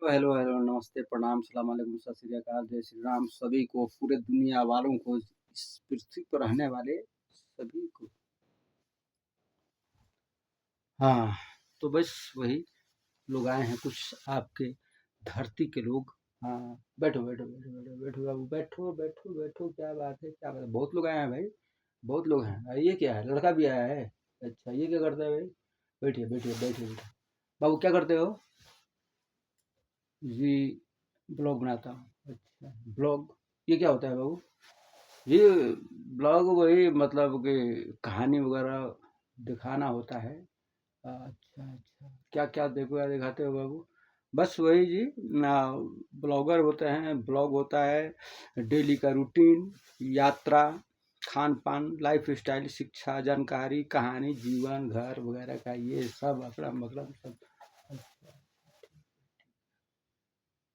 Hello, hello, नमस्ते, प्रणाम, सलाम अलैकुम, सत श्री अकाल, जय श्री राम सभी को, पूरे दुनिया वालों को, इस पृथ्वी पर रहने वाले सभी को। हाँ, तो बस वही लोग आए हैं कुछ आपके धरती के लोग। हाँ, बैठो, बैठो, बैठो, बैठो, बैठो बाबू, बैठो, बैठो, बैठो, क्या बात है, क्या बात है? बहुत लोग आए हैं भाई, बहुत लोग हैं। ये क्या है? लड़का भी आया है? अच्छा, ये क्या करता है भाई? बैठिए, बैठिए, बैठिए, बैठिए। बाबू क्या करते हो? जी, ब्लॉग बनाता हूँ। अच्छा, ब्लॉग, ये क्या होता है बाबू? ये ब्लॉग वही मतलब कि कहानी वगैरह दिखाना होता है। अच्छा, अच्छा, क्या क्या देखो या दिखाते हो बाबू? बस वही जी ना। ब्लॉगर होते हैं, ब्लॉग होता है डेली का रूटीन, यात्रा, खान पान, लाइफ स्टाइल, शिक्षा, जानकारी, कहानी, जीवन, घर वगैरह का ये सब अपना मतलब सब। अच्छा,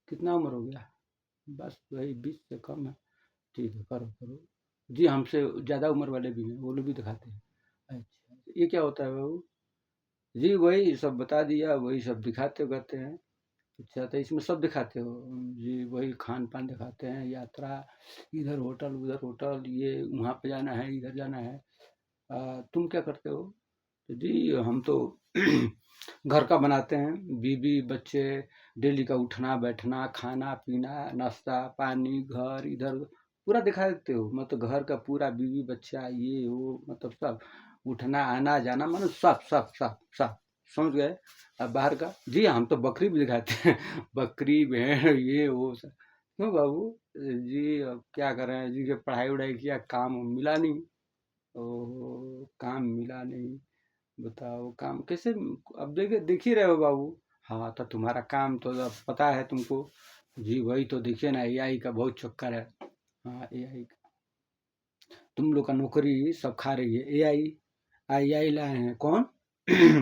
कितना उम्र हो गया? बस वही 20 से कम है। ठीक है, करो करो। जी, हमसे ज़्यादा उम्र वाले भी हैं, वो लोग भी दिखाते हैं। अच्छा, ये क्या होता है बाबू? जी, वही सब बता दिया, वही सब दिखाते करते हैं। अच्छा, तो इसमें सब दिखाते हो? जी, वही खान पान दिखाते हैं, यात्रा, इधर होटल उधर होटल, ये वहाँ पे जाना है, इधर जाना है। तुम क्या करते हो? तो जी हम तो घर का बनाते हैं, बीवी बच्चे, डेली का उठना बैठना, खाना पीना, नाश्ता पानी, घर इधर पूरा दिखा देते हो। मतलब घर का पूरा, बीवी बच्चा ये वो मतलब सब, उठना आना जाना मतलब सब सब सब सब, समझ गए? अब बाहर का जी हम तो बकरी भी दिखाते हैं बकरी भेड़ ये वो सब। क्यों बाबू? जी अब क्या करें जी, के पढ़ाई वढ़ाई किया, काम मिला नहीं। ओहो, काम मिला नहीं। बताओ काम कैसे? अब देखे देख ही रहे हो बाबू। हाँ, तो तुम्हारा काम तो अब पता है तुमको। जी वही तो देखिए ना, एआई का बहुत चक्कर है। हाँ, एआई का तुम लोग का नौकरी सब खा रही है एआई। एआई लाए हैं कौन?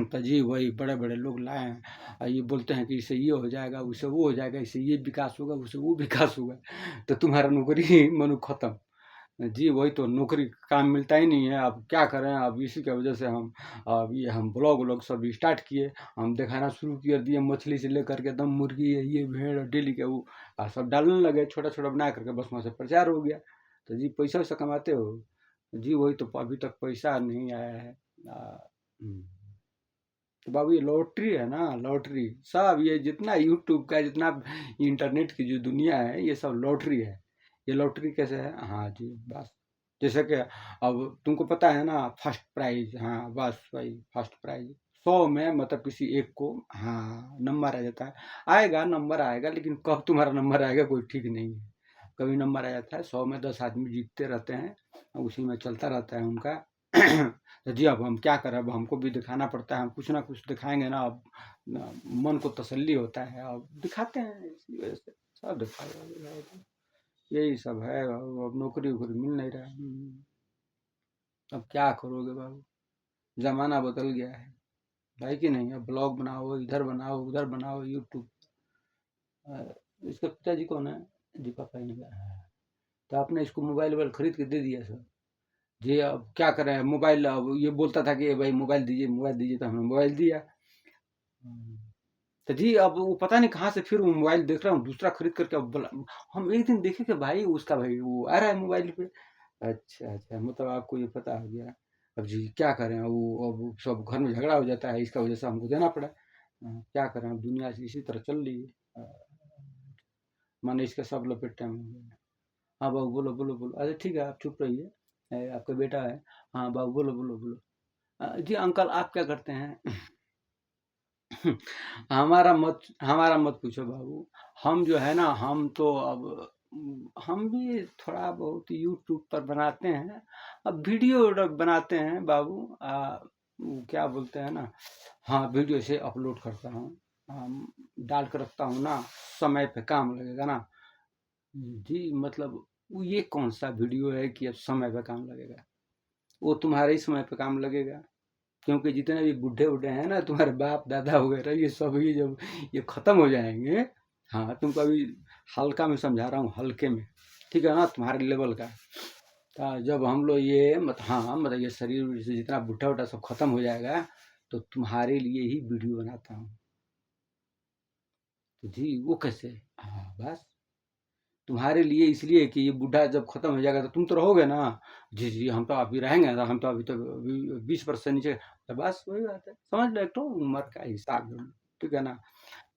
तो जी वही बड़े बड़े लोग लाए हैं। और ये बोलते हैं कि इससे ये हो जाएगा, उससे वो हो जाएगा, इससे ये विकास होगा, उससे वो विकास होगा। तो तुम्हारा नौकरी मनु खत्म। जी वही तो, नौकरी काम मिलता ही नहीं है। अब क्या करें? अब इसी की वजह से हम अब ये हम ब्लॉग व्लॉग सब स्टार्ट किए। हम दिखाना शुरू कर दिए, मछली से लेकर के एकदम मुर्गी है ये भेड़ डेली के वो सब डालने लगे, छोटा छोटा बना करके, बस वहाँ से प्रचार हो गया। तो जी पैसा वैसा कमाते हो? जी वही तो, अभी तक पैसा नहीं आया है। हम्म। तो बाबू ये लॉटरी है ना, लॉटरी। सब ये जितना यूट्यूब का, जितना इंटरनेट की जो दुनिया है, ये सब लॉटरी है। ये लॉटरी कैसे है? हाँ जी, बस जैसे कि अब तुमको पता है ना, फर्स्ट प्राइज, हाँ बस वही फर्स्ट प्राइज। 100 में मतलब किसी एक को, हाँ नंबर आ जाता है। आएगा नंबर आएगा, लेकिन कब तुम्हारा नंबर आएगा कोई ठीक नहीं है। कभी नंबर आ जाता है, 100 में 10 आदमी जीतते रहते हैं, उसी में चलता रहता है उनका। तो जी अब हम क्या करें? अब हमको भी दिखाना पड़ता है, हम कुछ ना कुछ दिखाएंगे ना। अब मन को तसल्ली होता है, अब दिखाते हैं, इसी वजह से सब दिखाएगा। यही सब है। अब नौकरी वोकरी मिल नहीं रहा है। अब क्या करोगे बाबू? जमाना बदल गया है कि नहीं? अब ब्लॉग बनाओ, इधर बनाओ उधर बनाओ, यूट्यूब। इसके पिताजी कौन है? जी पापा ही नहीं है। तो आपने इसको मोबाइल वोबाइल खरीद के दे दिया सर? जी अब क्या करें? मोबाइल, अब ये बोलता था कि भाई मोबाइल दीजिए मोबाइल दीजिए, तो हमने मोबाइल दिया। हम्म। तो जी अब वो पता नहीं कहाँ से फिर वो मोबाइल देख रहा हूँ दूसरा खरीद करके। अब बोला, हम एक दिन देखे कि भाई उसका भाई वो आ रहा है मोबाइल पे। अच्छा अच्छा, मतलब आपको ये पता हो गया। अब जी क्या करें? वो अब सब घर में झगड़ा हो जाता है, इसका वजह से हमको देना पड़ा। क्या करें? अब दुनिया इसी तरह चल रही है। माने इसके सब लपेटे में हो गए। हाँ बाबू बोलो बोलो बोलो। अरे ठीक है, आप चुप रहिए। आपका बेटा है। हाँ बाबू बोलो बोलो बोलो। जी अंकल आप क्या करते हैं? हमारा मत पूछो बाबू। हम जो है ना, हम तो अब हम भी थोड़ा बहुत यूट्यूब पर बनाते हैं। अब वीडियो बनाते हैं बाबू। वो क्या बोलते हैं ना, हाँ वीडियो से अपलोड करता हूँ। डाल कर रखता हूँ ना, समय पे काम लगेगा ना। जी मतलब वो ये कौन सा वीडियो है कि अब समय पे काम लगेगा? वो तुम्हारे ही समय पे काम लगेगा। क्योंकि जितने भी बूढ़े बूढ़े हैं ना, तुम्हारे बाप दादा वगैरह, ये सब ही जब ये खत्म हो जाएंगे। हाँ तुमको अभी हल्का में समझा रहा हूँ, हल्के में, ठीक है ना, तुम्हारे लेवल का। जब हम लोग ये हाँ मतलब ये शरीर से जितना बूढ़ा वूढ़ा सब खत्म हो जाएगा, तो तुम्हारे लिए ही वीडियो बनाता हूँ। तो जी वो कैसे? हाँ, बस तुम्हारे लिए इसलिए कि ये बूढ़ा जब खत्म हो जाएगा तो तुम तो रहोगे ना। जी जी हम तो अभी रहेंगे ना, हम तो अभी 20 वर्ष से नीचे। तो बस वही बात है, समझ लो एक तो उम्र का हिसाब जो है, ठीक है ना।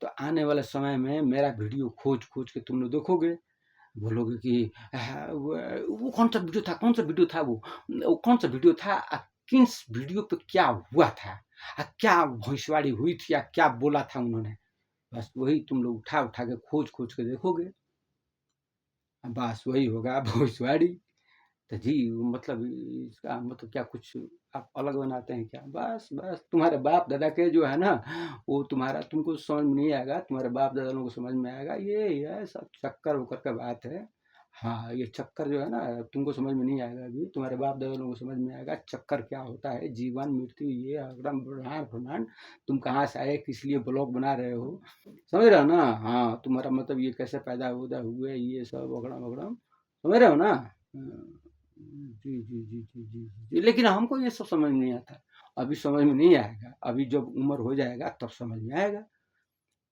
तो आने वाले समय में मेरा वीडियो खोज खोज के तुम लोग देखोगे, बोलोगे कि वो कौन सा वीडियो था, कौन सा वीडियो था, वो कौन सा वीडियो था, किस वीडियो पे क्या हुआ था, क्या भविष्यवाणी हुई थी, या क्या बोला था उन्होंने। बस वही तुम लोग उठा उठा के खोज खोज के देखोगे, बस वही होगा भविष्यवाणी। तो जी मतलब इसका मतलब क्या कुछ आप अलग बनाते हैं क्या? बस बस तुम्हारे बाप दादा के जो है ना, वो तुम्हारा तुमको समझ में नहीं आएगा, तुम्हारे बाप दादा लोगों को समझ में आएगा। ये सब चक्कर वक्कर का बात है। हाँ, ये चक्कर जो है ना तुमको समझ में नहीं आएगा, अभी तुम्हारे बाप दादा लोगों को समझ में आएगा चक्कर क्या होता है, जीवन मृत्यु, ये अगड़म ब्रह्मांड ब्रह्मांड। तुम कहाँ से आए, किस लिए ब्लॉग बना रहे हो, समझ रहे हो ना। हाँ, तुम्हारा मतलब ये कैसे पैदा उदा हुए, ये सब अगड़म अगड़म, समझ रहे हो ना। जी जी जी जी जी जी, लेकिन हमको ये सब समझ नहीं आता, अभी समझ में नहीं आएगा, अभी जब उम्र हो जाएगा तब समझ में आएगा।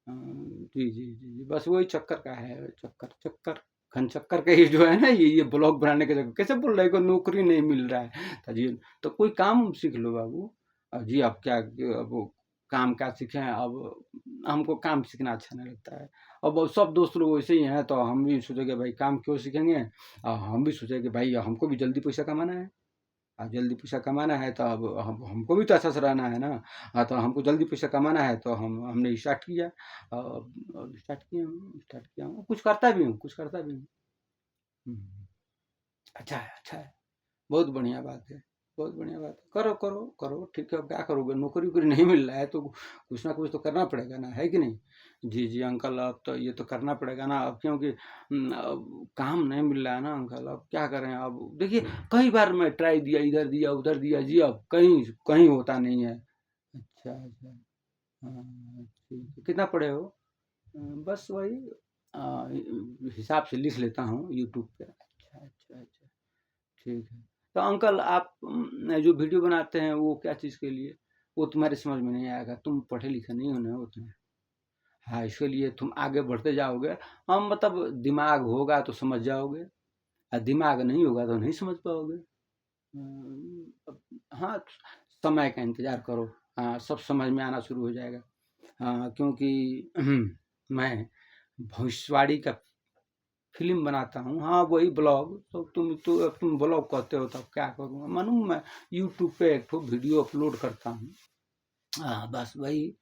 जी जी जी जी, बस वही चक्कर का है, चक्कर चक्कर घन चक्कर के ही जो है ना, ये ब्लॉग बनाने के चक्कर। कैसे बोल रहे हो, नौकरी नहीं मिल रहा है तो जी, तो कोई काम सीख लो बाबू। जी अब क्या, अब वो काम क्या सीखें, अब हमको काम सीखना अच्छा नहीं लगता है। अब वो सब दोस्त लोग वैसे ही हैं, तो हम भी सोचेंगे भाई काम क्यों सीखेंगे, और हम भी सोचेंगे भाई हमको भी जल्दी पैसा कमाना है। जल्दी पैसा कमाना है तो अब हमको भी तो अच्छा से रहना है ना। तो हमको जल्दी पैसा कमाना है, तो हमने स्टार्ट किया, स्टार्ट किया हूँ, कुछ करता भी हूँ, कुछ करता भी हूँ। हम्म, अच्छा है, अच्छा है, बहुत बढ़िया बात है, बहुत बढ़िया बात है। करो करो करो, ठीक है। अब क्या करोगे, नौकरी वोकरी नहीं मिल रहा है तो कुछ ना कुछ तो करना पड़ेगा ना, है कि नहीं। जी जी अंकल, अब तो ये तो करना पड़ेगा ना अब, क्योंकि अब काम नहीं मिल रहा है ना अंकल, अब क्या करें। अब देखिए कई बार मैं ट्राई दिया, इधर दिया उधर दिया जी, अब कहीं कहीं होता नहीं है। अच्छा अच्छा, हाँ ठीक है। कितना पढ़े हो? बस वही हिसाब से लिख लेता हूँ यूट्यूब पे। अच्छा अच्छा अच्छा, ठीक है। तो अंकल आप जो वीडियो बनाते हैं वो क्या चीज़ के लिए, वो तुम्हारे समझ में नहीं आएगा, तुम पढ़े लिखे नहीं हो ना उतने। हाँ, इसके लिए तुम आगे बढ़ते जाओगे। हम मतलब दिमाग होगा तो समझ जाओगे, और दिमाग नहीं होगा तो नहीं समझ पाओगे। हाँ, समय का इंतज़ार करो। हाँ, सब समझ में आना शुरू हो जाएगा। हाँ, क्योंकि मैं भविष्यवाणी का फ़िल्म बनाता हूँ। हाँ, वही ब्लॉग, तो तुम ब्लॉग कहते हो, तब क्या करूँगा? मानो मैं यूट्यूब पे एक ठो वीडियो अपलोड करता हूँ। हाँ, बस वही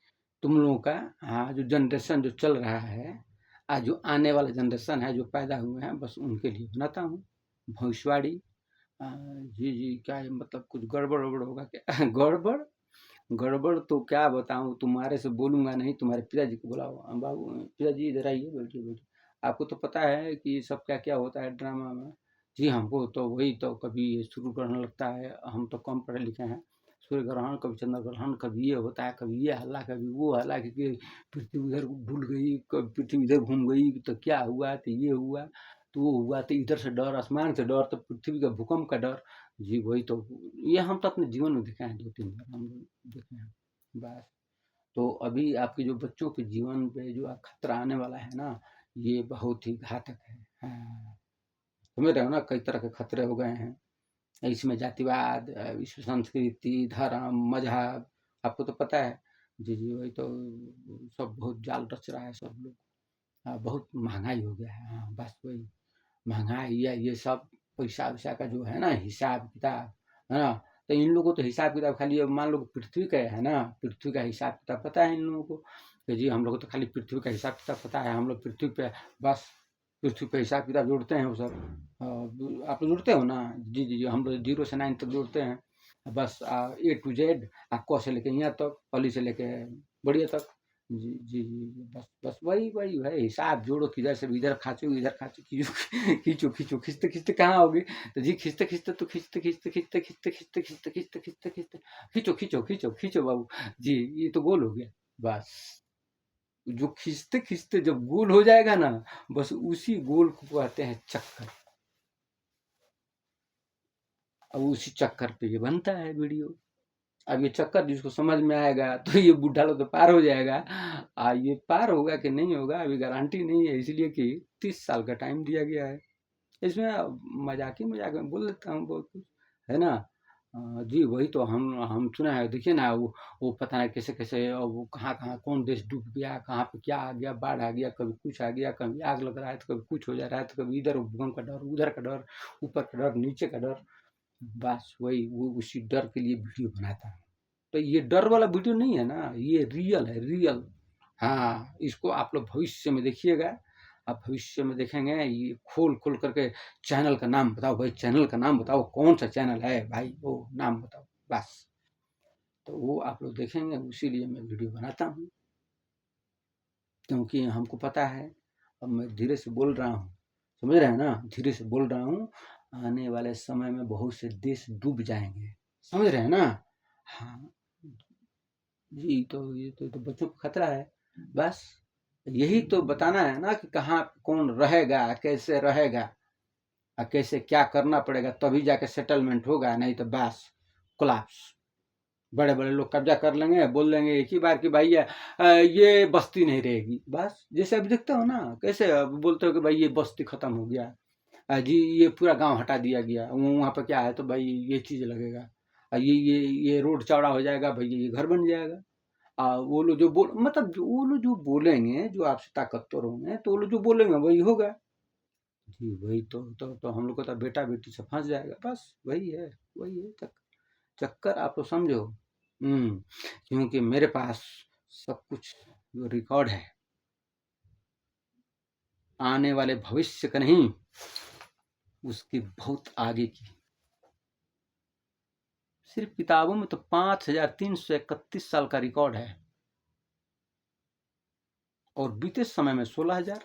तुम लोगों का, हाँ, जो जनरेशन जो चल रहा है, जो आने वाला जनरेशन है, जो पैदा हुए हैं, बस उनके लिए बनाता हूँ भविष्यवाणी। जी, जी, क्या है मतलब कुछ गड़बड़-वड़बड़ होगा क्या? गड़बड़? गड़बड़ तो क्या बताऊँ, तुम्हारे से बोलूँगा नहीं, तुम्हारे पिताजी को बुलाओ। बाबू पिताजी इधर आइए, बैठिए, बैठिए। आपको तो पता है कि ये सब क्या-क्या होता है ड्रामा में। जी, हमको तो वही तो कभी ये शुरू करने लगता है, हम तो कम पढ़े लिखे हैं। सूर्य ग्रहण, कभी चंद्र ग्रहण, कभी ये होता है, कभी ये हल्ला, कभी वो हल्ला, क्योंकि पृथ्वी उधर डुल गई, कभी पृथ्वी इधर घूम गई, तो क्या हुआ, तो ये हुआ, तो वो हुआ, तो इधर से डर, आसमान से डर, तो पृथ्वी का भूकंप का डर। जी, वही तो, ये हम तो अपने जीवन में देखे हैं, 2-3 बार हम लोग देखे हैं। बस, तो अभी आपके जो बच्चों के जीवन पे जो खतरा आने वाला है ना, ये बहुत ही घातक है। हाँ, समझ रहे हो ना, कई तरह के खतरे हो गए हैं। इसमें जातिवाद, विश्व संस्कृति, धर्म, मज़हब, आपको तो पता है। जी, जी, वही तो सब बहुत जाल रच रहा है सब लोग। बहुत महँगाई हो गया है। हाँ, बस वही महँगाई है, ये सब पैसा-वैसा का जो है ना हिसाब-किताब, है ना? तो इन लोगों को तो हिसाब-किताब खाली, अब मान लो कि पृथ्वी का है ना, पृथ्वी का हिसाब-किताब पता है इन लोगों को, कि जी हम लोग को तो खाली पृथ्वी का हिसाब-किताब पता है, हम लोग पृथ्वी पे बस पृथ्वी पे हिसाब-किताब जोड़ते हैं वो सब। आप लोग जोड़ते हो ना? जी, जी, जी, हम लोग 0 से 9 तक जोड़ते हैं। बस ए टू ज़ेड, क से लेके यहाँ तक, पली से लेके बढ़िया तक। जी, जी, जी, बस बस वही है, हिसाब जोड़ो, किधर से भी इधर खाँचो, इधर खाँचो, खींचो, खींचो, खींचते-खींचते कहाँ आओगे? तो जी खींचते-खींचते तो खींचते-खींचते, खींचते-खींचते, खींचते-खींचते, खींचते-खींचते, खींचते, खींचो, खींचो, खींचो, खींचो बाबू। जी, ये तो गोल हो गया। बस, जो खींचते-खींचते जब गोल हो जाएगा ना, बस उसी गोल को कहते हैं चक्कर। अब उसी चक्कर पे ये बनता है वीडियो। अब ये चक्कर जिसको समझ में आएगा तो ये बुढ़ा लोग तो पार हो जाएगा। ये पार होगा कि नहीं होगा अभी गारंटी नहीं है, इसलिए कि 30 साल का टाइम दिया गया है। इसमें मजाक में बोल देता हूँ बहुत कुछ, है ना। जी वही तो हम सुना है, देखिए ना वो पता नहीं कैसे कैसे वो कहाँ कौन देश डूब गया, कहाँ पे क्या आ गया, बाढ़ आ गया, कभी कुछ आ गया, कभी आग लग रहा है तो कभी कुछ हो जा रहा है, तो कभी इधर भूकंप का डर, उधर का डर, ऊपर का डर, नीचे का डर। बस वही वो उसी डर के लिए वीडियो बनाता है। तो ये डर वाला वीडियो नहीं है ना, ये रियल है, रियल। हाँ, इसको आप लोग भविष्य में देखिएगा। आप भविष्य में देखेंगे, ये खोल खोल करके चैनल का नाम बताओ भाई, चैनल का नाम बताओ, कौन सा चैनल है भाई, वो नाम बताओ बस। तो वो आप लोग देखेंगे, उसीलिए मैं वीडियो बनाता हूँ, क्योंकि हमको पता है। अब मैं धीरे से बोल रहा हूँ, समझ रहे हैं ना, धीरे से बोल रहा हूँ। आने वाले समय में बहुत से देश डूब जाएंगे, समझ रहे हैं ना। हाँ जी, तो ये तो बच्चों को खतरा है। बस यही तो बताना है ना कि कहाँ कौन रहेगा, कैसे रहेगा, और कैसे क्या करना पड़ेगा, तभी जाके सेटलमेंट होगा, नहीं तो बस कोलैप्स। बड़े बड़े लोग कब्जा कर लेंगे, बोल देंगे एक ही बार कि भाई ये बस्ती नहीं रहेगी, बस। जैसे अभी देखते हो ना कैसे बोलते हो कि भाई ये बस्ती खत्म हो गया, जी ये पूरा गांव हटा दिया गया, वहाँ पर क्या है तो भाई ये चीज़ लगेगा, ये रोड चौड़ा हो जाएगा, भाई ये घर बन जाएगा। वो लोग जो बोल मतलब वो लोग जो बोलेंगे, जो आपसे ताकतवर होंगे, तो वो लोग जो बोलेंगे वही होगा। जी वही तो हम लोग को तो बेटा बेटी से फंस जाएगा, बस वही है, वही है चक्कर आप तो समझो। क्योंकि मेरे पास सब कुछ जो रिकॉर्ड है, आने वाले भविष्य का नहीं, उसकी बहुत आगे की। सिर्फ किताबों में तो 5331 साल का रिकॉर्ड है, और बीते समय में 16,000।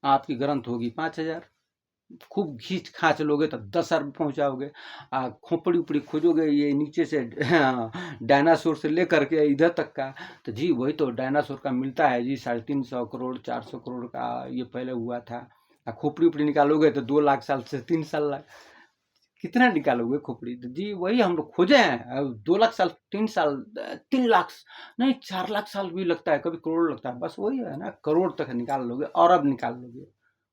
आपकी ग्रंथ होगी 5,000। खूब खींच खाच लोगे तो 10,000 पहुंचाओगे। खोपड़ी उपड़ी खोजोगे, ये नीचे से डायनासोर से लेकर के इधर तक का, तो जी वही तो डायनासोर का मिलता है जी 350 करोड़ 400 करोड़ का ये पहले हुआ था। खोपड़ी उपड़ी निकालोगे तो 2 लाख साल से 3 साल कितना निकालोगे खोपड़ी, तो जी वही हम लोग खोजे हैं। 2 लाख साल 3 साल 3 लाख नहीं 4 लाख साल भी लगता है, कभी करोड़ लगता है, बस वही है ना, करोड़ तक निकाल लोगे, अरब निकाल लोगे,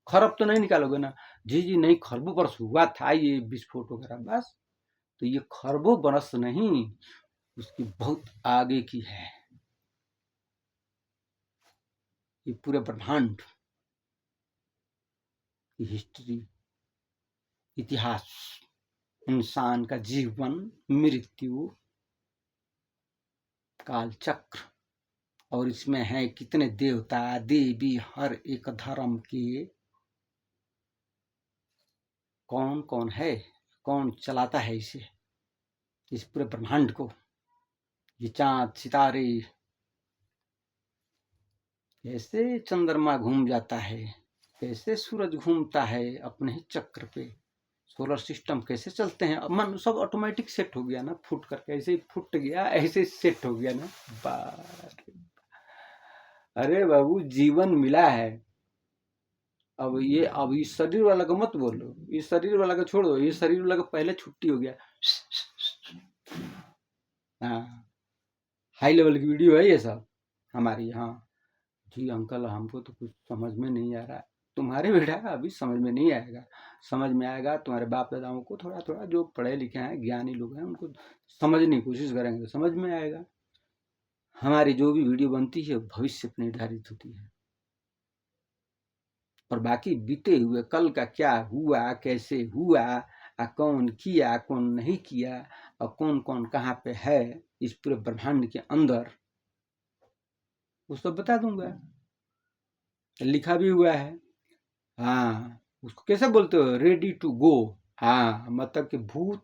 खरब तो नहीं निकालोगे ना। जी नहीं, खरबों बरस हुआ था ये विस्फोट वगैरह, बस। तो ये खरबों बरस नहीं, उसकी बहुत आगे की है ये पूरे ब्रह्मांड की हिस्ट्री, इतिहास, इंसान का जीवन, मृत्यु, काल चक्र, और इसमें है कितने देवता देवी, हर एक धर्म के कौन कौन है, कौन चलाता है इसे, इस पूरे ब्रह्मांड को। ये चांद सितारे, कैसे चंद्रमा घूम जाता है, कैसे सूरज घूमता है अपने ही चक्र पे, सोलर सिस्टम कैसे चलते हैं, मन सब ऑटोमेटिक सेट हो गया ना, फुट करके ऐसे ही फुट गया, ऐसे सेट हो गया ना। अरे बाबू जीवन मिला है। अब इस शरीर वाला का मत बोलो, इस शरीर वाला का छोड़ दो, ये शरीर वाला का पहले छुट्टी हो गया। हाँ, हाई लेवल की वीडियो है ये सब हमारी। हाँ जी अंकल, हमको तो कुछ समझ में नहीं आ रहा है। तुम्हारे बेटा अभी समझ में नहीं आएगा, समझ में आएगा तुम्हारे बाप दादाओं को, थोड़ा थोड़ा जो पढ़े लिखे हैं ज्ञानी लोग हैं उनको समझने की कोशिश करेंगे तो समझ में आएगा। हमारी जो भी वीडियो बनती है भविष्य पर निर्धारित होती है, और बाकी बीते हुए कल का क्या हुआ, कैसे हुआ, कौन किया कौन नहीं किया, और कौन कौन कहाँ पे है इस पूरे ब्रह्मांड के अंदर, वो सब बता दूंगा, लिखा भी हुआ है। हाँ, उसको कैसे बोलते हो, रेडी टू गो। हाँ मतलब कि भूत,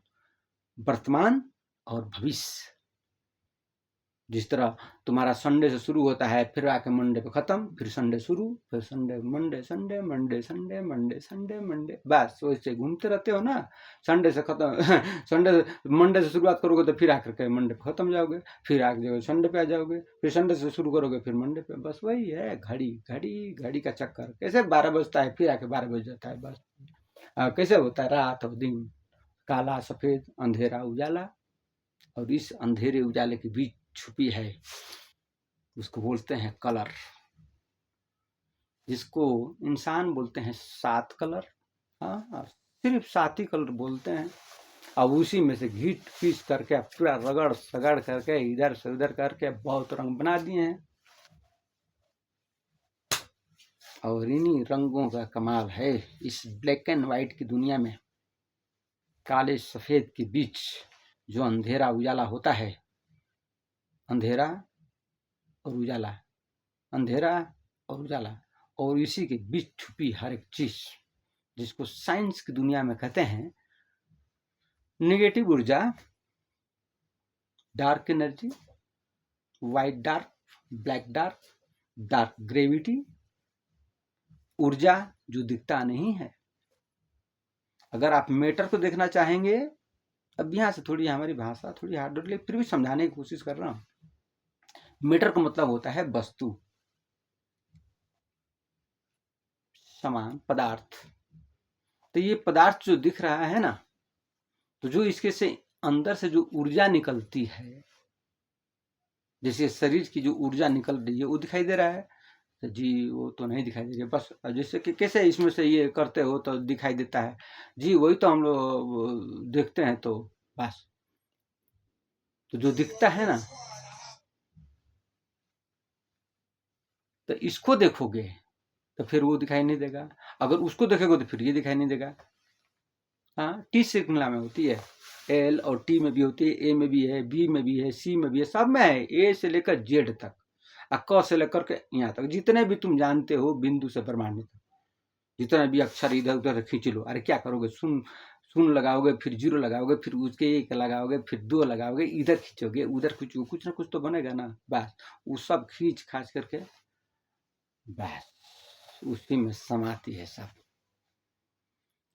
वर्तमान और भविष्य। जिस तरह तुम्हारा संडे से शुरू होता है, फिर आके मंडे पे खत्म, फिर संडे शुरू, फिर Sunday Monday Sunday Monday Sunday Monday Sunday Monday, बस वैसे घूमते रहते हो ना। संडे से खत्म संडे मंडे से शुरुआत करोगे तो फिर आकर के मंडे पे खत्म जाओगे, फिर आगे संडे पे आ जाओगे, फिर संडे से शुरू करोगे फिर मंडे पे, बस वही है। घड़ी घड़ी घड़ी का चक्कर, कैसे 12 बजता है फिर आके 12 बज जाता है, बस। कैसे होता है रात और दिन, काला सफेद, अंधेरा उजाला, और इस अंधेरे उजाले के बीच छुपी है, उसको बोलते हैं कलर, जिसको इंसान बोलते हैं 7 कलर। हाँ, सिर्फ 7 ही कलर बोलते हैं। अब उसी में से घीट पीस करके पूरा रगड़ सगड़ करके इधर से उधर करके बहुत रंग बना दिए हैं। और इन्हीं रंगों का कमाल है इस ब्लैक एंड व्हाइट की दुनिया में, काले सफेद के बीच जो अंधेरा उजाला होता है, अंधेरा और उजाला, अंधेरा और उजाला, और इसी के बीच छुपी हर एक चीज, जिसको साइंस की दुनिया में कहते हैं नेगेटिव ऊर्जा, dark energy, white dark, black dark, dark gravity, ऊर्जा जो दिखता नहीं है। अगर आप मैटर को देखना चाहेंगे, अब यहाँ से थोड़ी हमारी भाषा थोड़ी हार्ड होती है, फिर भी समझाने की कोशिश कर रहा हूं। मैटर का मतलब होता है वस्तु, सामान, पदार्थ। तो ये पदार्थ जो दिख रहा है ना, तो जो इसके से अंदर से जो ऊर्जा निकलती है, जैसे शरीर की जो ऊर्जा निकल रही है वो दिखाई दे रहा है, तो जी वो तो नहीं दिखाई दे रही है। बस जैसे कि कैसे इसमें से ये करते हो तो दिखाई देता है, जी वही तो हम लोग देखते हैं, तो बस। तो जो दिखता है ना, तो इसको देखोगे तो फिर वो दिखाई नहीं देगा, अगर उसको देखेगा तो फिर ये दिखाई नहीं देगा। हाँ, टी श्रृंखला में होती है, एल और टी में भी होती है, ए में भी है, बी में भी है, सी में भी है, सब में है, ए से लेकर जेड तक, क से लेकर के यहाँ तक, जितने भी तुम जानते हो बिंदु से ब्रह्मांड तक, जितना भी अक्षर इधर उधर खींच लो। अरे क्या करोगे, सुन लगाओगे, फिर 0 लगाओगे, फिर उसके 1 लगाओगे, फिर 2 लगाओगे, इधर खींचोगे उधर खींचोगे, कुछ ना कुछ तो बनेगा ना। बस वो सब खींच खाच करके बस उसी में समाती है सब,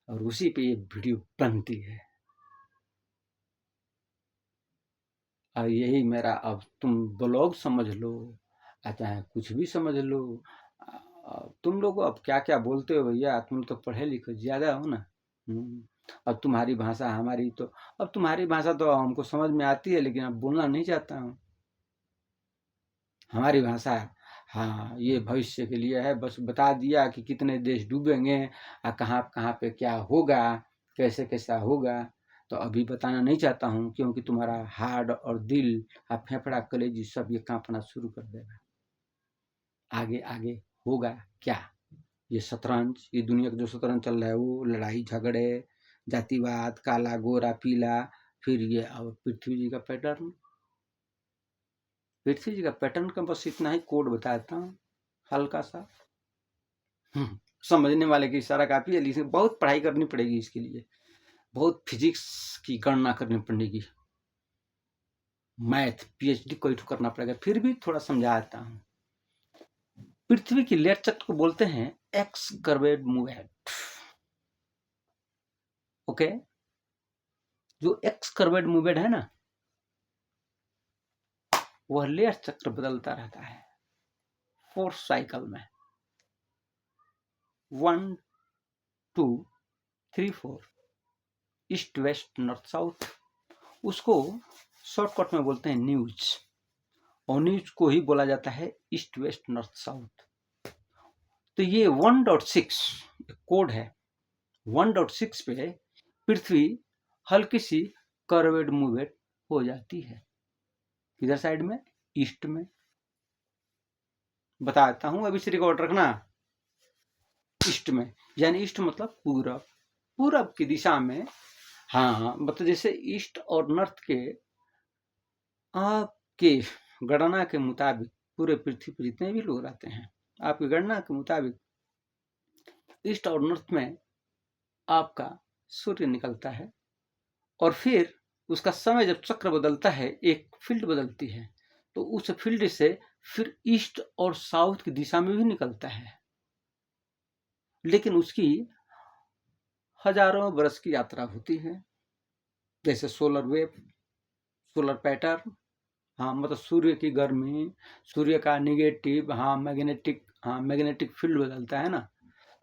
और उसी पे ये वीडियो बनती है। और यही मेरा, अब तुम ब्लॉग समझ लो, चाहे कुछ भी समझ लो, तुम लोग अब क्या क्या बोलते हो भैया, तुम तो पढ़े लिखे ज्यादा हो ना। अब तुम्हारी भाषा हमारी तो, अब तुम्हारी भाषा तो हमको समझ में आती है, लेकिन अब बोलना नहीं चाहता हूँ। हमारी भाषा, हाँ ये भविष्य के लिए है, बस बता दिया कि कितने देश डूबेंगे, कहाँ कहाँ पे क्या होगा, कैसे कैसा होगा, तो अभी बताना नहीं चाहता हूँ, क्योंकि तुम्हारा हार्ट और दिल, फेफड़ा कलेजी सब ये कांपना शुरू कर देगा। आगे आगे होगा क्या, ये शतरंज, ये दुनिया का जो शतरंज चल रहा है, वो लड़ाई झगड़े, जातिवाद, काला गोरा पीला, फिर ये अब पृथ्वी जी का पैटर्न, पृथ्वी जी का पैटर्न का बस इतना ही कोड बताता हूँ हल्का सा। समझने वाले की इशारा काफी है, लेकिन बहुत पढ़ाई करनी पड़ेगी इसके लिए, बहुत फिजिक्स की गणना करनी पड़ेगी, मैथ पीएचडी कोई तो करना पड़ेगा, फिर भी थोड़ा समझाता हूँ। पृथ्वी की लेयर चक्र को बोलते हैं एक्स कर्वेड मूवमेंट। ओके, जो एक्स कर्वेड मूवमेंट है ना, वह लेयर चक्र बदलता रहता है 4 साइकिल में, 1 2 3 4, ईस्ट वेस्ट नॉर्थ साउथ। उसको शॉर्टकट में बोलते हैं न्यूज, और न्यूज को ही बोला जाता है ईस्ट वेस्ट नॉर्थ साउथ। तो ये 1.6 कोड है, 1.6 पे पृथ्वी हल्की सी कर्वेड मूवमेंट हो जाती है, किधर साइड में, ईस्ट में। बताता हूं, अब इसे रिकॉर्ड रखना, ईस्ट में, यानी ईस्ट मतलब पूरब, पूरब की दिशा में। हाँ, मतलब जैसे ईस्ट और नॉर्थ के आपके गणना के मुताबिक पूरे पृथ्वी पर जितने भी लोग रहते हैं, आपकी गणना के मुताबिक ईस्ट और नॉर्थ में आपका सूर्य निकलता है, और फिर उसका समय जब चक्र बदलता है, एक फील्ड बदलती है, तो उस फील्ड से फिर ईस्ट और साउथ की दिशा में भी निकलता है, लेकिन उसकी हजारों बरस की यात्रा होती है। जैसे सोलर वेव, सोलर पैटर्न, हाँ मतलब सूर्य की गर्मी, सूर्य का निगेटिव, हाँ मैग्नेटिक फील्ड बदलता है ना,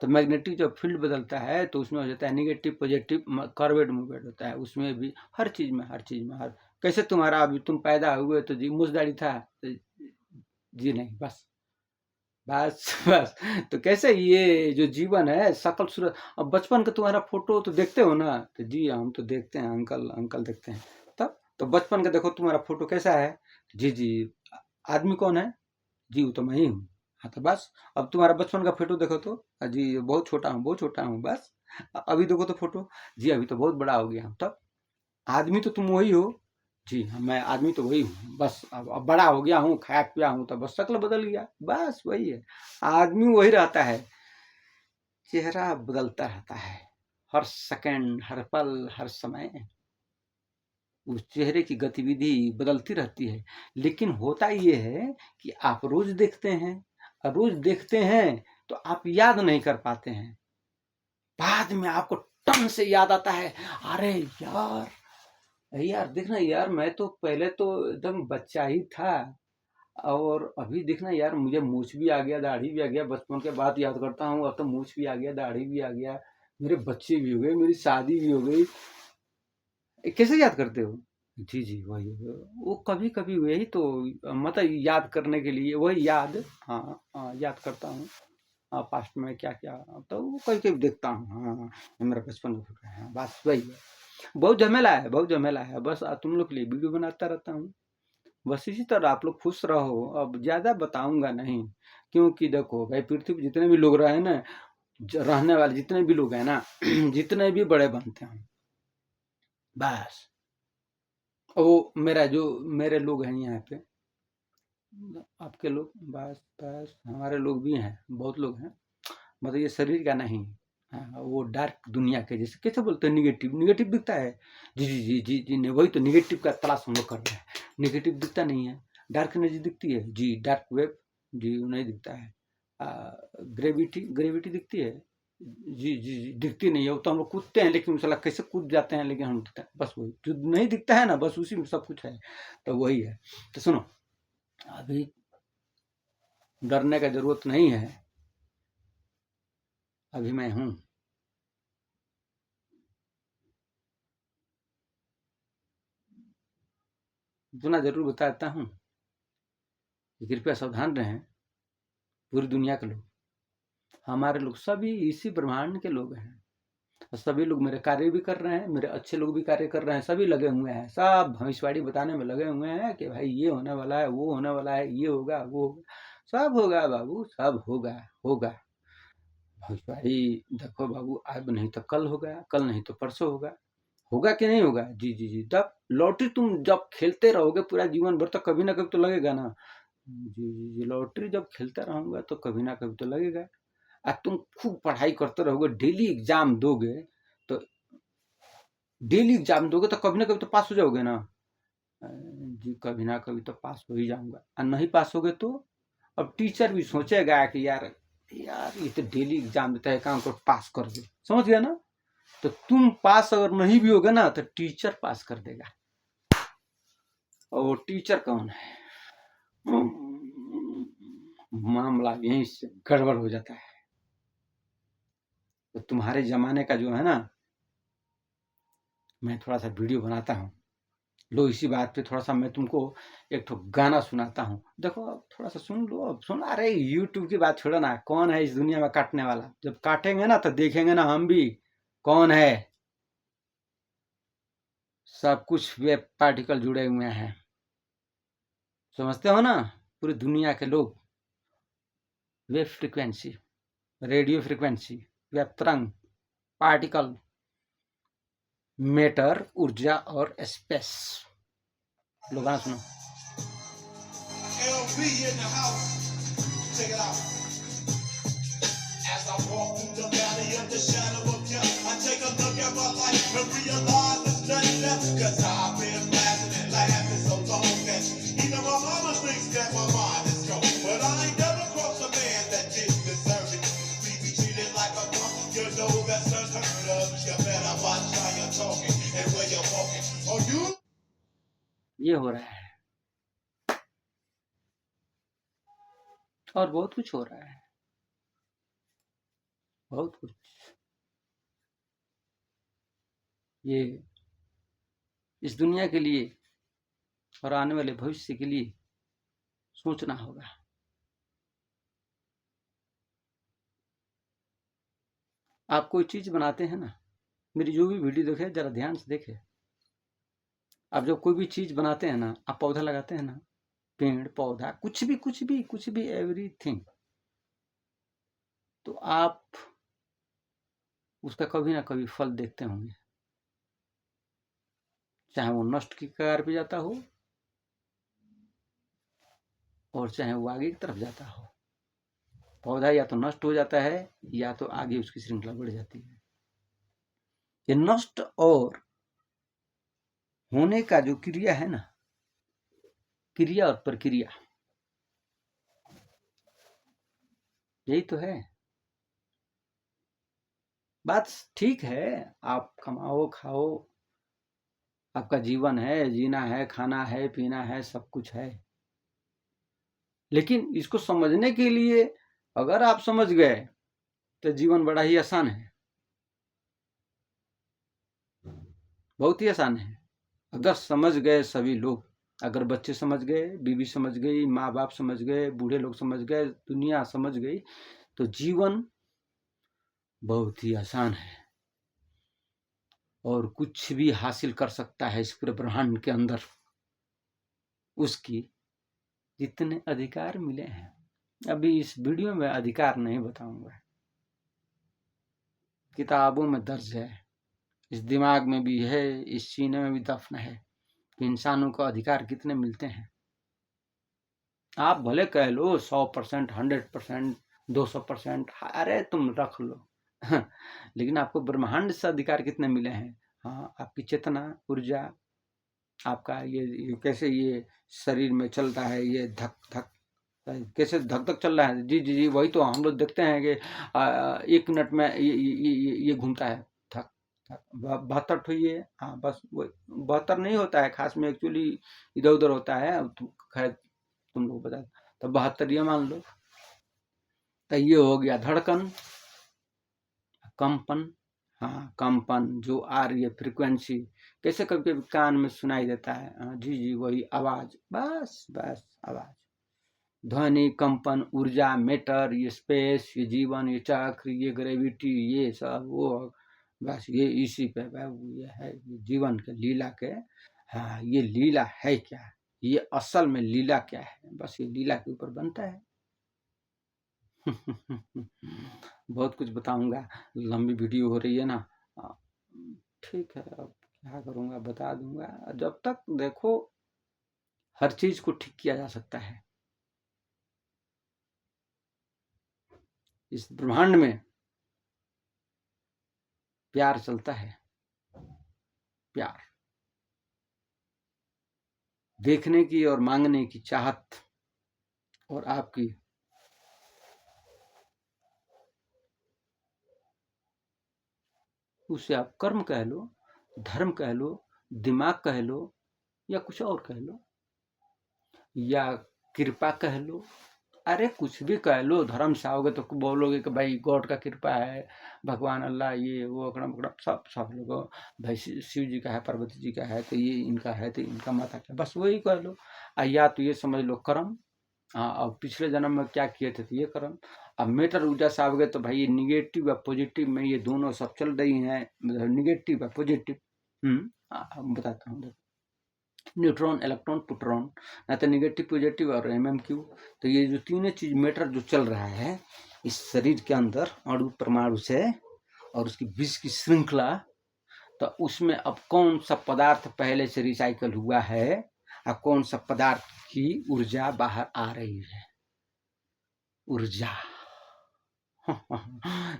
तो मैग्नेटिक जब फील्ड बदलता है तो उसमें हो जाता है निगेटिव पॉजिटिव कर्वेड मूवमेंट होता है, उसमें भी हर चीज में हर कैसे तुम्हारा अभी तुम पैदा हुए तो जी मूछ दाढ़ी था? तो जी नहीं, बस बस बस। तो कैसे ये जो जीवन है सकल सूरत, अब बचपन का तुम्हारा फोटो तो देखते हो ना? तो जी हम तो देखते हैं, अंकल अंकल देखते हैं। तब तो बचपन का देखो तुम्हारा फोटो कैसा है? जी जी। आदमी कौन है? जी वो तो मैं ही हूँ। हाँ तो बस। अब तुम्हारा बचपन का फोटो देखो तो जी बहुत छोटा हूँ, बहुत छोटा हूँ, बस। अभी देखो तो फोटो, जी अभी तो बहुत बड़ा हो गया हूँ। तब आदमी तो तुम वही हो। जी हाँ, मैं आदमी तो वही हूँ, बस अब बड़ा हो गया हूँ, खाया पिया हूँ, तो बस शक्ल बदल गया, बस वही है। आदमी वही रहता है, चेहरा बदलता रहता है हर सेकंड, हर पल, हर समय। उस चेहरे की गतिविधि बदलती रहती है। लेकिन होता ये है कि आप रोज देखते हैं, और रोज देखते हैं तो आप याद नहीं कर पाते हैं। बाद में आपको टन से याद आता है, अरे यार, यार देखना यार, मैं तो पहले तो एकदम बच्चा ही था, और अभी देखना यार मुझे मूछ भी आ गया, दाढ़ी भी आ गया। बचपन के बात याद करता हूँ, अब तो मूछ भी आ गया, दाढ़ी भी आ गया, मेरे बच्चे भी हो गए, मेरी शादी भी हो गई। कैसे याद करते हो? जी जी वही, वो कभी कभी वही तो, मतलब याद करने के लिए वही याद। हाँ हाँ, याद करता हूँ। हाँ, पास्ट में क्या क्या, तो वो कभी कभी देखता हूँ। हाँ, ये मेरा बचपन का फोटो है, हाँ, बस वही है। बहुत झमेला है, बहुत झमेला है, बस तुम लोग के लिए वीडियो बनाता रहता हूँ। बस इसी तरह आप लोग खुश रहो, अब ज्यादा बताऊंगा नहीं। क्योंकि देखो भाई, पृथ्वी पे जितने भी लोग रहे ना, रहने वाले जितने भी लोग हैं ना, जितने भी बड़े बनते हैं, बस वो मेरा जो मेरे लोग हैं यहाँ पे, आपके लोग, बस बस हमारे लोग भी हैं, बहुत लोग हैं। मतलब ये शरीर का नहीं। हाँ, वो डार्क दुनिया के, जैसे कैसे बोलते हैं, निगेटिव निगेटिव दिखता है। जी जी जी जी जी, वही तो निगेटिव का तलाश हम लोग कर रहे हैं। निगेटिव दिखता नहीं है, डार्क एनर्जी दिखती है जी, डार्क वेब जी नहीं दिखता है। ग्रेविटी ग्रेविटी दिखती है जी जी जी, दिखती नहीं है। वो तो हम लोग कूदते हैं, लेकिन साला कैसे कूद जाते हैं, लेकिन हम दिखता है, बस वही जो नहीं दिखता है ना, बस उसी में सब कुछ है। तो वही है। तो सुनो, अभी डरने का जरूरत नहीं है, अभी मैं हूँ। इतना जरूर बताता हूँ कि कृपया सावधान रहें। पूरी दुनिया के लोग, हमारे लोग, सभी इसी ब्रह्मांड के लोग हैं, और सभी लोग मेरे कार्य भी कर रहे हैं, मेरे अच्छे लोग भी कार्य कर रहे हैं, सभी लगे हुए हैं, सब भविष्यवाणी बताने में लगे हुए हैं कि भाई ये होने वाला है, वो होने वाला है, ये होगा, वो होगा, सब होगा बाबू, सब होगा। होगा भविष्यवाणी। देखो बाबू, आज नहीं तो कल होगा, कल नहीं तो परसों होगा। होगा कि नहीं होगा? जी जी जी। तब लॉटरी तुम जब खेलते रहोगे पूरा जीवन भर, तो कभी ना कभी तो लगेगा ना। जी जी जी, लॉटरी जब खेलता रहूंगा तो कभी ना कभी तो लगेगा। तुम खूब पढ़ाई करते रहोगे, डेली एग्जाम दोगे, तो डेली एग्जाम दोगे तो कभी ना कभी तो पास हो जाओगे ना। जी कभी ना कभी तो पास हो ही जाऊंगा, और नहीं पास होगे तो अब टीचर भी सोचेगा कि यार, यार ये तो डेली एग्जाम देता है, काम को पास कर दे, समझ गया ना? तो तुम पास अगर नहीं भी होगे ना, तो टीचर पास कर देगा। और वो टीचर कौन है? मामला यहीं से गड़बड़ हो जाता है। तो तुम्हारे जमाने का जो है ना, मैं थोड़ा सा वीडियो बनाता हूँ, लो इसी बात पे थोड़ा सा मैं तुमको एक तो गाना सुनाता हूँ। देखो अब थोड़ा सा सुन लो, अब सुन। अरे यूट्यूब की बात छोड़ो ना, कौन है इस दुनिया में काटने वाला? जब काटेंगे ना तो देखेंगे ना हम भी कौन है। सब कुछ वेब पार्टिकल जुड़े हुए हैं, समझते हो ना? पूरी दुनिया के लोग, web frequency, radio frequency, web तरंग, पार्टिकल, मैटर, ऊर्जा और स्पेस। लो गाना सुनो। LB in the house. Check it out. As I walk through the valley of the shadow of death, I take a look at my life and realize it's nothing left. Cause I've been blasting and laughing so long that even my mama thinks that my mind is gone. But I ain't never crossed a man that didn't deserve it. We be treated like a punk, you know that's unheard of. You better watch how you're talking and where you're walking. Or you. ये हो रहा है, और बहुत कुछ हो रहा है, बहुत कुछ। ये इस दुनिया के लिए और आने वाले भविष्य के लिए सोचना होगा। आप कोई चीज बनाते हैं ना, मेरी जो भी वीडियो देखे जरा ध्यान से देखे। आप जब कोई भी चीज बनाते हैं ना, आप पौधा लगाते हैं ना, पेड़ पौधा कुछ भी एवरीथिंग, तो आप उसका कभी ना कभी फल देखते होंगे, चाहे वो नष्ट की कगार पे जाता हो और चाहे वो आगे की तरफ जाता हो। पौधा या तो नष्ट हो जाता है या तो आगे उसकी श्रृंखला बढ़ जाती है। ये नष्ट और होने का जो क्रिया है ना, क्रिया और प्रक्रिया, यही तो है। बात ठीक है, आप कमाओ खाओ, आपका जीवन है, जीना है, खाना है, पीना है, सब कुछ है, लेकिन इसको समझने के लिए अगर आप समझ गए तो जीवन बड़ा ही आसान है, बहुत ही आसान है। अगर समझ गए सभी लोग, अगर बच्चे समझ गए, बीवी समझ गई, माँ बाप समझ गए, बूढ़े लोग समझ गए, दुनिया समझ गई, तो जीवन बहुत ही आसान है और कुछ भी हासिल कर सकता है इस पूरे ब्रह्मांड के अंदर। उसकी जितने अधिकार मिले हैं, अभी इस वीडियो में अधिकार नहीं बताऊंगा, किताबों में दर्ज है, इस दिमाग में भी है, इस सीने में भी दफन है कि इंसानों को अधिकार कितने मिलते हैं। आप भले कह लो 100%, 100%, 200%, अरे तुम रख लो लेकिन आपको ब्रह्मांड से अधिकार कितने मिले हैं? हाँ, आपकी चेतना, ऊर्जा, आपका ये कैसे ये शरीर में चलता है, ये धक धक कैसे धक धक चल रहा है। जी जी जी, वही तो हम लोग देखते हैं कि 1 मिनट में ये घूमता है, धक धक 72 ठो ये, हाँ बस वो 72 नहीं होता है खास में, एक्चुअली इधर उधर होता है। खैर तुम लोग बता, तो 72 ये मान लो। तो ये हो गया धड़कन, कंपन, हाँ कंपन जो आ रही है फ्रीक्वेंसी, कैसे कभी कभी कान में सुनाई देता है, हाँ जी जी वही आवाज, बस बस आवाज, ध्वनि, कंपन, ऊर्जा, मैटर, ये स्पेस, ये जीवन, ये चक्र, ये ग्रेविटी, ये सब वो, बस ये इसी पे ये है, ये जीवन के लीला के। हाँ ये लीला है क्या, ये असल में लीला क्या है, बस ये लीला के ऊपर बनता है बहुत कुछ बताऊंगा, लंबी वीडियो हो रही है ना, ठीक है अब क्या करूंगा, बता दूंगा। जब तक देखो हर चीज को ठीक किया जा सकता है इस ब्रह्मांड में, प्यार चलता है, प्यार, देखने की और मांगने की चाहत, और आपकी उसे आप कर्म कह लो, धर्म कह लो, दिमाग कह लो, या कुछ और कह लो, या कृपा कह लो, अरे कुछ भी कह लो। धर्म से आओगे तो बोलोगे कि भाई गॉड का कृपा है, भगवान अल्लाह ये वो अकड़म अकड़म सब लोग, भाई शिव जी का है, पार्वती जी का है, तो ये इनका है, तो इनका माता का, बस वही कह लो। या तो ये समझ लो कर्म, हाँ अब पिछले जन्म में क्या किए थे तो ये कर्म। अब मैटर ऊर्जा से आओगे तो भाई ये निगेटिव और पॉजिटिव में ये दोनों सब चल रही हैं, मतलब निगेटिव और पॉजिटिव। बताता हूँ, न्यूट्रॉन, इलेक्ट्रॉन, प्रोटॉन, ना तो निगेटिव पॉजिटिव और MMQ। तो ये जो तीनों चीज मैटर जो चल रहा है इस शरीर के अंदर, अणु परमाणु से और उसकी बीच की श्रृंखला, तो उसमें अब कौन सा पदार्थ पहले से रिसाइकल हुआ है और कौन सा पदार्थ की ऊर्जा बाहर आ रही है, ऊर्जा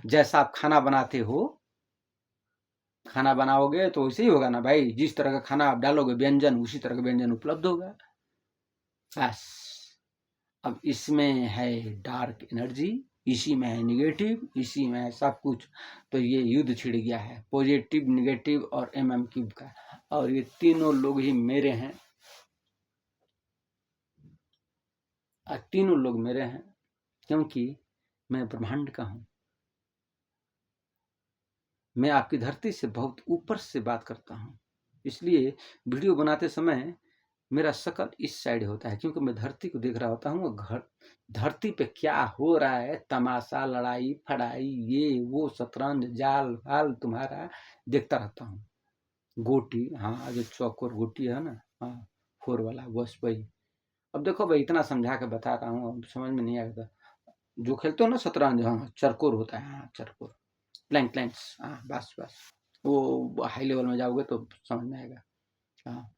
जैसा आप खाना बनाते हो, खाना बनाओगे तो वैसे ही होगा ना भाई, जिस तरह का खाना आप डालोगे व्यंजन, उसी तरह का व्यंजन उपलब्ध होगा। बस अब इसमें है डार्क एनर्जी, इसी में है निगेटिव, इसी में है सब कुछ। तो ये युद्ध छिड़ गया है पॉजिटिव, निगेटिव और MMQ का, और ये तीनों लोग ही मेरे हैं, तीनों लोग मेरे हैं, क्योंकि मैं ब्रह्मांड का हूं। मैं आपकी धरती से बहुत ऊपर से बात करता हूं, इसलिए वीडियो बनाते समय मेरा शकल इस साइड होता है, क्योंकि मैं धरती को देख रहा होता हूँ। धरती पे क्या हो रहा है, तमाशा, लड़ाई फड़ाई, ये वो, शतरंज, जाल फाल तुम्हारा देखता रहता हूँ। गोटी, हाँ, जो चौकोर गोटी है ना, हाँ, 4 वाला, बस वही। अब देखो भाई, इतना समझा के बता रहा हूँ, अब समझ में नहीं आएगा। जो खेलते हो ना शतरंज, हाँ, चरकोर होता है, हाँ, चरकोर, प्लैंक्स, हाँ, बस बस। वो हाई लेवल में जाओगे तो समझ में आएगा। हाँ,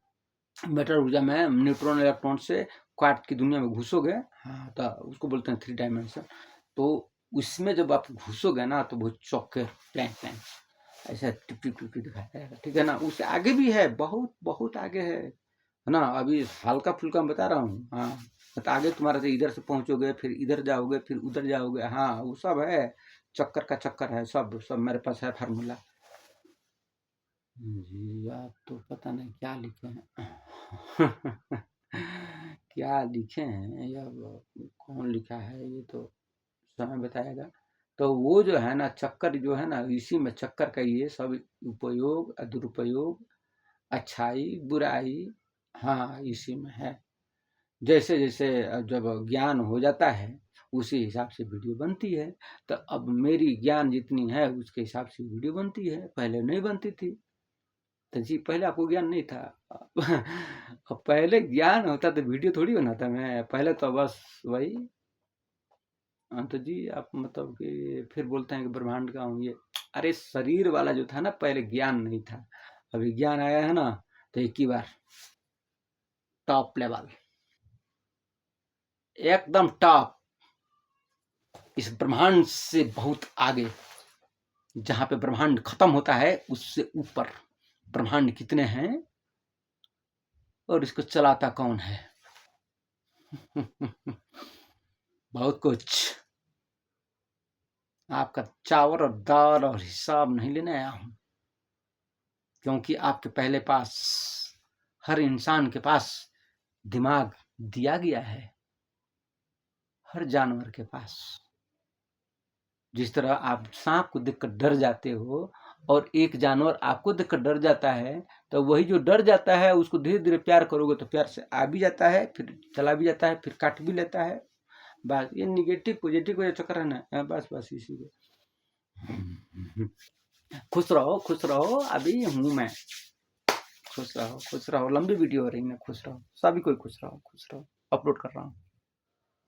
मैटर ऊर्जा में न्यूट्रॉन इलेक्ट्रॉन से क्वार्क की दुनिया में घुसोगे, हाँ, तो उसको बोलते हैं 3 डायमेंशन। तो उसमें जब आप घुसोगे ना, तो वो चौके प्लैंक ऐसा टिप टिप टिप टिप दिखाई देगा, ठीक है ना। उससे आगे भी है, बहुत बहुत आगे है ना। अभी हल्का फुल्का बता रहा हूँ, हाँ। तो आगे तुम्हारा, इधर से पहुंचोगे, फिर इधर जाओगे, फिर उधर जाओगे, हाँ, वो सब है, चक्कर का चक्कर है, सब सब मेरे पास है फार्मूला। जी, आप तो पता नहीं क्या लिखे हैं। क्या लिखे हैं या कौन लिखा है, ये तो समय बताएगा। तो वो जो है ना, चक्कर जो है ना, इसी में चक्कर का ये सब उपयोग, दुरुपयोग, अच्छाई, बुराई, हाँ, इसी में है। जैसे जैसे जब ज्ञान हो जाता है, उसी हिसाब से वीडियो बनती है। तो अब मेरी ज्ञान जितनी है, उसके हिसाब से वीडियो बनती है, पहले नहीं बनती थी। तो जी, पहले आपको ज्ञान नहीं था। अब पहले ज्ञान होता तो वीडियो थोड़ी बनाता मैं, पहले तो बस वही। तो जी, आप मतलब कि फिर बोलते हैं कि ब्रह्मांड का हूँ ये। अरे शरीर वाला जो था ना, पहले ज्ञान नहीं था। अभी ज्ञान आया है ना, तो एक ही बार टॉप लेवल, एकदम टॉप, इस ब्रह्मांड से बहुत आगे। जहां पे ब्रह्मांड खत्म होता है, उससे ऊपर ब्रह्मांड कितने हैं, और इसको चलाता कौन है। बहुत कुछ। आपका चावल और दाल और हिसाब नहीं लेने आया हूं, क्योंकि आपके पहले पास, हर इंसान के पास दिमाग दिया गया है, हर जानवर के पास। जिस तरह आप सांप को देखकर डर जाते हो, और एक जानवर आपको देखकर डर जाता है, तो वही जो डर जाता है, उसको धीरे धीरे प्यार करोगे तो प्यार से आ भी जाता है, फिर चला भी जाता है, फिर काट भी लेता है। बस ये निगेटिव पॉजिटिव का चक्कर है ना, बस बस इसी को। खुश रहो, अभी हूँ मैं। खुश रहो, लंबी वीडियो हो रही है, खुश रहो, सभी कोई खुश रहो, अपलोड कर रहा हूँ।